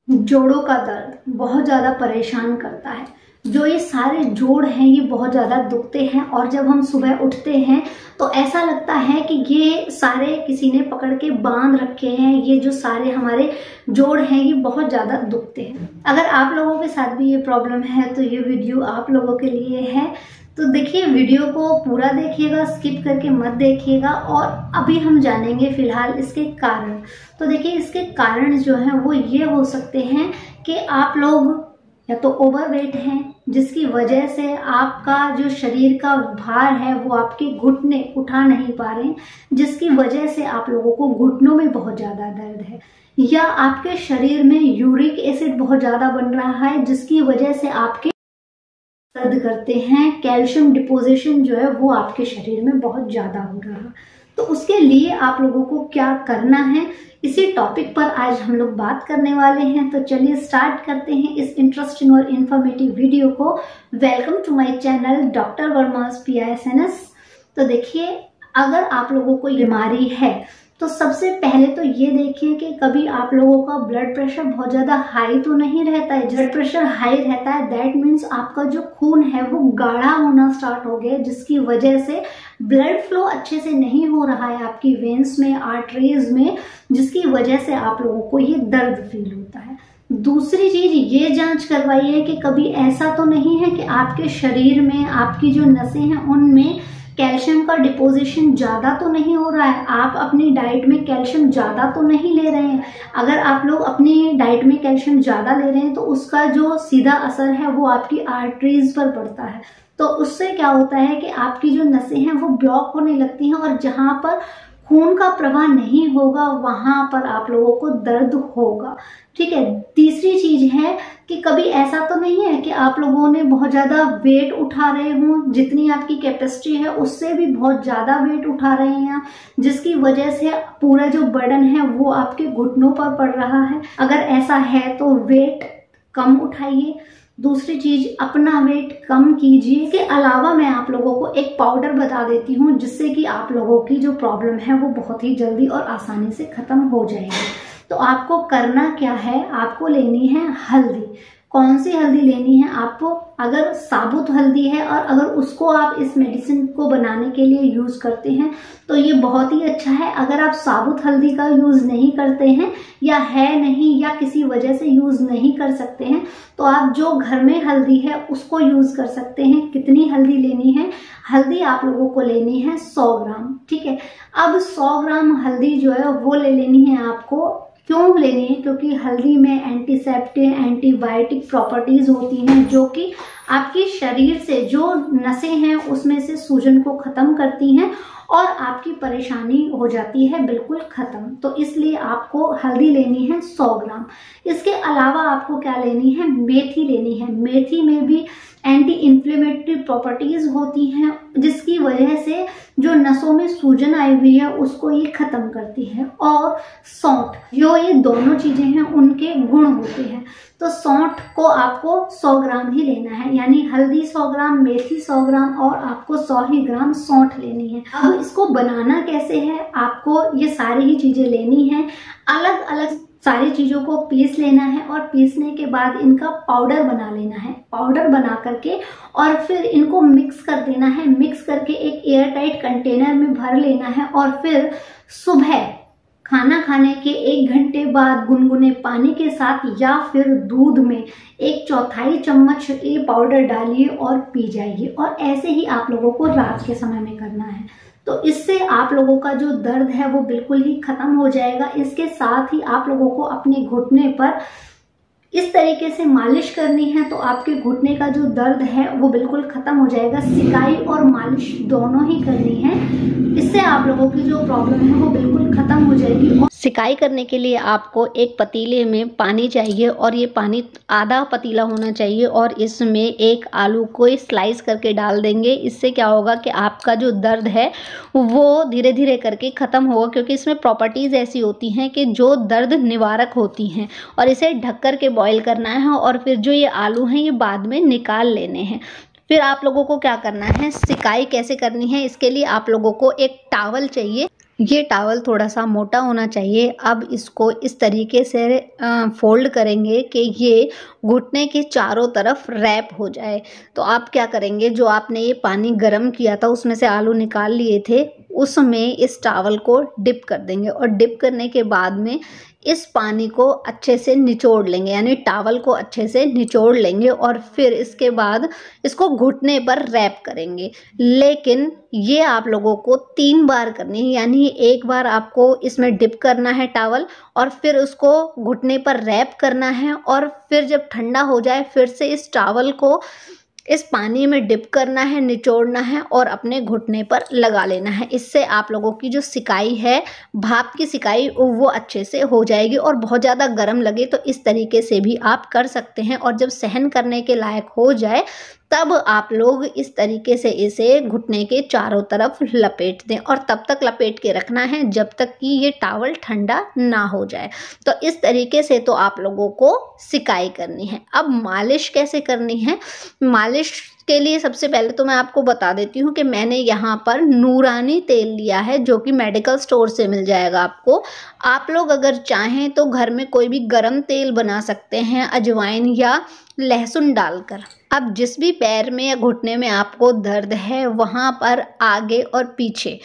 जोड़ों का दर्द बहुत ज़्यादा परेशान करता है। जो ये सारे जोड़ हैं ये बहुत ज़्यादा दुखते हैं और जब हम सुबह उठते हैं तो ऐसा लगता है कि ये सारे किसी ने पकड़ के बांध रखे हैं। ये जो सारे हमारे जोड़ हैं ये बहुत ज़्यादा दुखते हैं। अगर आप लोगों के साथ भी ये प्रॉब्लम है तो ये वीडियो आप लोगों के लिए है। तो देखिए, वीडियो को पूरा देखिएगा, स्किप करके मत देखिएगा। और अभी हम जानेंगे फिलहाल इसके कारण। तो देखिए, इसके कारण जो है वो ये हो सकते हैं कि आप लोग या तो ओवरवेट हैं, जिसकी वजह से आपका जो शरीर का भार है वो आपके घुटने उठा नहीं पा रहे हैं, जिसकी वजह से आप लोगों को घुटनों में बहुत ज़्यादा दर्द है। या आपके शरीर में यूरिक एसिड बहुत ज़्यादा बन रहा है, जिसकी वजह से आपके दर्द करते हैं। कैल्शियम डिपोजिशन जो है वो आपके शरीर में बहुत ज़्यादा हो रहा है। तो उसके लिए आप लोगों को क्या करना है, इसी टॉपिक पर आज हम लोग बात करने वाले हैं। तो चलिए स्टार्ट करते हैं इस इंटरेस्टिंग और इन्फॉर्मेटिव वीडियो को। Welcome to my channel doctor Verma's PISNS। तो देखिए, अगर आप लोगों को बीमारी है तो सबसे पहले तो ये देखिए कि कभी आप लोगों का ब्लड प्रेशर बहुत ज़्यादा हाई तो नहीं रहता है। ब्लड प्रेशर हाई रहता है दैट मीन्स आपका जो खून है वो गाढ़ा होना स्टार्ट हो गया, जिसकी वजह से ब्लड फ्लो अच्छे से नहीं हो रहा है आपकी वेन्स में, आर्टरीज में, जिसकी वजह से आप लोगों को ये दर्द फील होता है। दूसरी चीज ये जांच करवाइए कि कभी ऐसा तो नहीं है कि आपके शरीर में आपकी जो नसें हैं उनमें कैल्शियम का डिपोजिशन ज़्यादा तो नहीं हो रहा है। आप अपनी डाइट में कैल्शियम ज़्यादा तो नहीं ले रहे हैं। अगर आप लोग अपनी डाइट में कैल्शियम ज़्यादा ले रहे हैं तो उसका जो सीधा असर है वो आपकी आर्टरीज पर पड़ता है। तो उससे क्या होता है कि आपकी जो नसें हैं वो ब्लॉक होने लगती हैं और जहाँ पर खून का प्रवाह नहीं होगा वहां पर आप लोगों को दर्द होगा। ठीक है। तीसरी चीज है कि कभी ऐसा तो नहीं है कि आप लोगों ने बहुत ज्यादा वेट उठा रहे हो, जितनी आपकी कैपेसिटी है उससे भी बहुत ज्यादा वेट उठा रहे हैं, जिसकी वजह से पूरा जो बर्डन है वो आपके घुटनों पर पड़ रहा है। अगर ऐसा है तो वेट कम उठाइए। दूसरी चीज, अपना वेट कम कीजिए। इसके अलावा मैं आप लोगों को एक पाउडर बता देती हूँ जिससे कि आप लोगों की जो प्रॉब्लम है वो बहुत ही जल्दी और आसानी से खत्म हो जाएगी। तो आपको करना क्या है, आपको लेनी है हल्दी। कौन सी हल्दी लेनी है आपको? अगर साबुत हल्दी है और अगर उसको आप इस मेडिसिन को बनाने के लिए यूज करते हैं तो ये बहुत ही अच्छा है। अगर आप साबुत हल्दी का यूज नहीं करते हैं या है नहीं या किसी वजह से यूज नहीं कर सकते हैं तो आप जो घर में हल्दी है उसको यूज कर सकते हैं। कितनी हल्दी लेनी है? हल्दी आप लोगों को लेनी है 100 ग्राम। ठीक है। अब 100 ग्राम हल्दी जो है वो ले लेनी है आपको। क्यों लेनी है? क्योंकि हल्दी में एंटीसेप्टिक, एंटीबायोटिक प्रॉपर्टीज होती हैं जो कि आपके शरीर से जो नसें हैं उसमें से सूजन को खत्म करती हैं और आपकी परेशानी हो जाती है बिल्कुल खत्म। तो इसलिए आपको हल्दी लेनी है 100 ग्राम। इसके अलावा आपको क्या लेनी है? मेथी लेनी है। मेथी में भी एंटी इन्फ्लेमेटरी प्रॉपर्टीज होती हैं, जिसकी वजह से जो नसों में सूजन आई हुई है उसको ये खत्म करती है। और सौंठ, जो ये दोनों चीजें हैं उनके गुण होते हैं। तो सौंठ को आपको 100 ग्राम ही लेना है, यानी हल्दी 100 ग्राम, मेथी 100 ग्राम और आपको 100 ही ग्राम सौंठ लेनी है। अब इसको बनाना कैसे है? आपको ये सारी ही चीजें लेनी है, अलग अलग सारी चीजों को पीस लेना है और पीसने के बाद इनका पाउडर बना लेना है। पाउडर बना करके और फिर इनको मिक्स कर देना है। मिक्स करके एक एयर टाइट कंटेनर में भर लेना है और फिर सुबह खाना खाने के 1 घंटे बाद गुनगुने पानी के साथ या फिर दूध में 1/4 चम्मच ये पाउडर डालिए और पी जाइए। और ऐसे ही आप लोगों को रात के समय में करना है। तो इससे आप लोगों का जो दर्द है वो बिल्कुल ही खत्म हो जाएगा। इसके साथ ही आप लोगों को अपने घुटने पर इस तरीके से मालिश करनी है तो आपके घुटने का जो दर्द है वो बिल्कुल खत्म हो जाएगा। सिकाई और मालिश दोनों ही करनी है। इससे आप लोगों की जो प्रॉब्लम है वो बिल्कुल खत्म हो जाएगी। और सिकाई करने के लिए आपको एक पतीले में पानी चाहिए और ये पानी आधा पतीला होना चाहिए और इसमें एक आलू को स्लाइस करके डाल देंगे। इससे क्या होगा कि आपका जो दर्द है वो धीरे धीरे करके ख़त्म होगा, क्योंकि इसमें प्रॉपर्टीज़ ऐसी होती हैं कि जो दर्द निवारक होती हैं। और इसे ढक कर के बॉईल करना है और फिर जो ये आलू हैं ये बाद में निकाल लेने हैं। फिर आप लोगों को क्या करना है, सिकाई कैसे करनी है, इसके लिए आप लोगों को एक टॉवल चाहिए। ये टॉवल थोड़ा सा मोटा होना चाहिए। अब इसको इस तरीके से फोल्ड करेंगे कि ये घुटने के चारों तरफ रैप हो जाए। तो आप क्या करेंगे, जो आपने ये पानी गर्म किया था उसमें से आलू निकाल लिए थे, उसमें इस टॉवल को डिप कर देंगे और डिप करने के बाद में इस पानी को अच्छे से निचोड़ लेंगे, यानी टॉवल को अच्छे से निचोड़ लेंगे और फिर इसके बाद इसको घुटने पर रैप करेंगे। लेकिन ये आप लोगों को 3 बार करनी है, यानी एक बार आपको इसमें डिप करना है टॉवल और फिर उसको घुटने पर रैप करना है और फिर जब ठंडा हो जाए फिर से इस टॉवल को इस पानी में डिप करना है, निचोड़ना है और अपने घुटने पर लगा लेना है। इससे आप लोगों की जो सिकाई है, भाप की सिकाई, वो अच्छे से हो जाएगी। और बहुत ज़्यादा गर्म लगे तो इस तरीके से भी आप कर सकते हैं और जब सहन करने के लायक हो जाए तब आप लोग इस तरीके से इसे घुटने के चारों तरफ लपेट दें और तब तक लपेट के रखना है जब तक कि ये टॉवल ठंडा ना हो जाए। तो इस तरीके से तो आप लोगों को सिकाई करनी है। अब मालिश कैसे करनी है, मालिश के लिए सबसे पहले तो मैं आपको बता देती हूँ कि मैंने यहाँ पर नूरानी तेल लिया है जो कि मेडिकल स्टोर से मिल जाएगा आपको। आप लोग अगर चाहें तो घर में कोई भी गरम तेल बना सकते हैं, अजवाइन या लहसुन डालकर। अब जिस भी पैर में या घुटने में आपको दर्द है वहाँ पर आगे और पीछे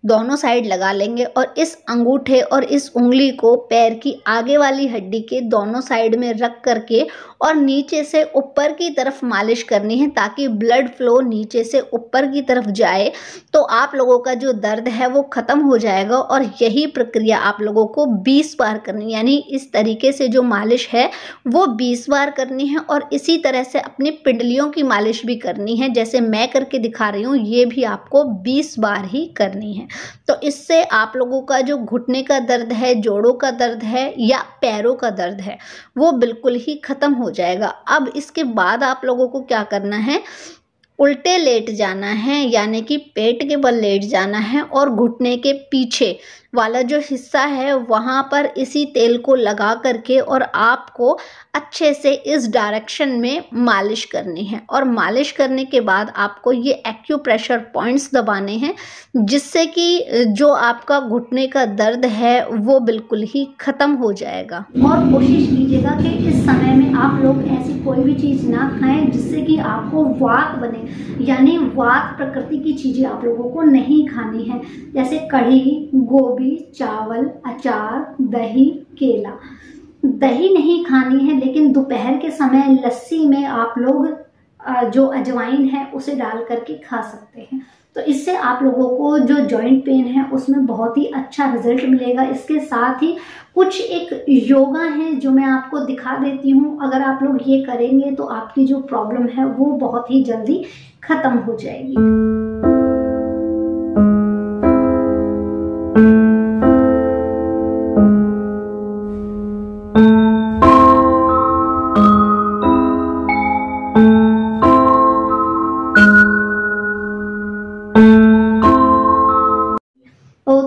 दोनों साइड लगा लेंगे और इस अंगूठे और इस उंगली को पैर की आगे वाली हड्डी के दोनों साइड में रख करके और नीचे से ऊपर की तरफ मालिश करनी है ताकि ब्लड फ्लो नीचे से ऊपर की तरफ जाए। तो आप लोगों का जो दर्द है वो ख़त्म हो जाएगा और यही प्रक्रिया आप लोगों को 20 बार करनी है, यानी इस तरीके से जो मालिश है वो 20 बार करनी है। और इसी तरह से अपनी पिंडलियों की मालिश भी करनी है, जैसे मैं करके दिखा रही हूँ, ये भी आपको 20 बार ही करनी है। तो इससे आप लोगों का जो घुटने का दर्द है, जोड़ों का दर्द है या पैरों का दर्द है वो बिल्कुल ही ख़त्म हो जाएगा। अब इसके बाद आप लोगों को क्या करना है, उल्टे लेट जाना है, यानी कि पेट के बल लेट जाना है और घुटने के पीछे वाला जो हिस्सा है वहाँ पर इसी तेल को लगा करके और आपको अच्छे से इस डायरेक्शन में मालिश करनी है। और मालिश करने के बाद आपको ये एक्यूप्रेशर पॉइंट्स दबाने हैं जिससे कि जो आपका घुटने का दर्द है वो बिल्कुल ही ख़त्म हो जाएगा। और कोशिश कीजिएगा कि इस समय में आप लोग ऐसी कोई भी चीज़ ना खाएं जिससे कि आपको वात बने, यानी वात प्रकृति की चीज़ें आप लोगों को नहीं खानी है, जैसे कढ़ी, गोभी, चावल, अचार, दही, केला। दही नहीं खानी है, लेकिन दोपहर के समय लस्सी में आप लोग जो अजवाइन है उसे डाल करके खा सकते हैं। तो इससे आप लोगों को जो जॉइंट पेन है उसमें बहुत ही अच्छा रिजल्ट मिलेगा। इसके साथ ही कुछ एक योगा है जो मैं आपको दिखा देती हूँ, अगर आप लोग ये करेंगे तो आपकी जो प्रॉब्लम है वो बहुत ही जल्दी खत्म हो जाएगी।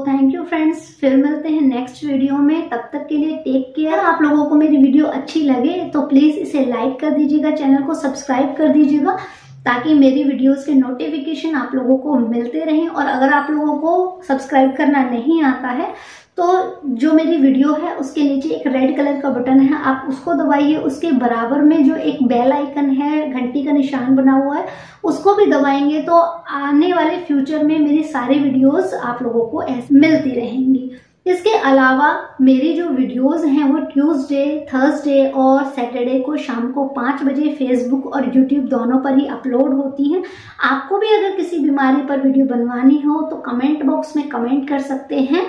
थैंक यू फ्रेंड्स, फिर मिलते हैं नेक्स्ट वीडियो में। तब तक के लिए टेक केयर। आप लोगों को मेरी वीडियो अच्छी लगे तो प्लीज़ इसे लाइक कर दीजिएगा, चैनल को सब्सक्राइब कर दीजिएगा ताकि मेरी वीडियोस के नोटिफिकेशन आप लोगों को मिलते रहें। और अगर आप लोगों को सब्सक्राइब करना नहीं आता है तो जो मेरी वीडियो है उसके नीचे एक रेड कलर का बटन है, आप उसको दबाइए। उसके बराबर में जो एक बेल आइकन है, घंटी का निशान बना हुआ है, उसको भी दबाएंगे तो आने वाले फ्यूचर में मेरी सारी वीडियोस आप लोगों को ऐसे मिलती रहेंगी। इसके अलावा मेरी जो वीडियोस हैं वो ट्यूसडे, थर्सडे और सैटरडे को शाम को 5 बजे फेसबुक और यूट्यूब दोनों पर ही अपलोड होती हैं। आपको भी अगर किसी बीमारी पर वीडियो बनवानी हो तो कमेंट बॉक्स में कमेंट कर सकते हैं,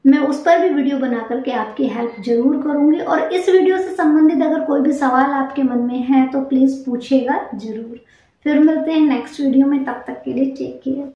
मैं उस पर भी वीडियो बना करके आपकी हेल्प जरूर करूंगी। और इस वीडियो से संबंधित अगर कोई भी सवाल आपके मन में है तो प्लीज़ पूछिएगा जरूर। फिर मिलते हैं नेक्स्ट वीडियो में, तब तक के लिए टेक केयर।